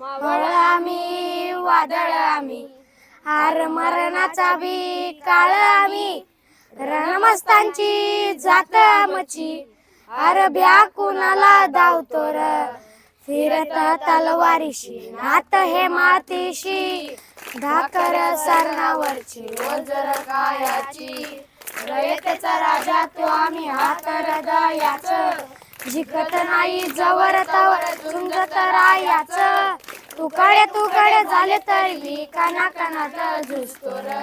मावळ आम्ही वादळ आम्ही हार मरणाचा बी काळ आम्ही रणमस्तांची जात आमची अर भ्या कुणाला धावतो र फिरत तलवारीशी नात हे मातीशी धाकर सरणावरची ओझर कायाची रयतेचा राजा तो आम्ही हात हृदयाच जिकत नाही जवर तवर झुंजत रायाच तुकडे झाले तरी मी काना कानात झुजतो र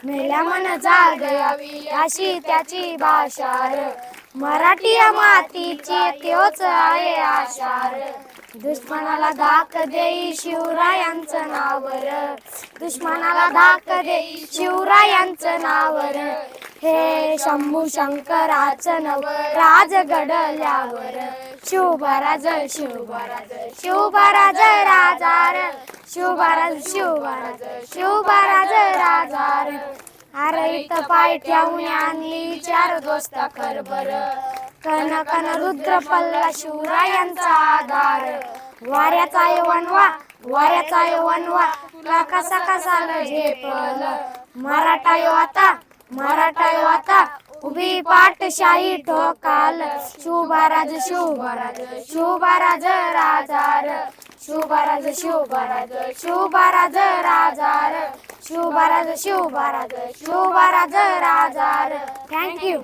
मेल्या मन जाग यावी अशी त्याची भाषा र मराठी मातीची त्योच आहे आशार दुश्मनाला धाक देई शिवरायांचं नाव र दुश्मनाला धाक देई शिवरायांचं नाव र हे शंभू शंकराचं नव राज घडल्यावर शिवबराज शिवबराज शिवबराज राजार शिवबराज शिवबराज शिवबराज राजार अरे इथं पाय ठेवून आणली चार दोस्त खरबर कन कन रुद्र पल्ला शिवरायांचा आधार वाऱ्याचा वनवा वाऱ्याचा वनवा तुला कसा कसा झेपल मराठा यो आता उभी पाठशाही ठोकाल शिवबराज शिवबराज शिवबराज राजार शिवबराज शिवबराज शिवबराज राजार शिवबराज शिवबराज शिवबराज राजार. थँक्यू.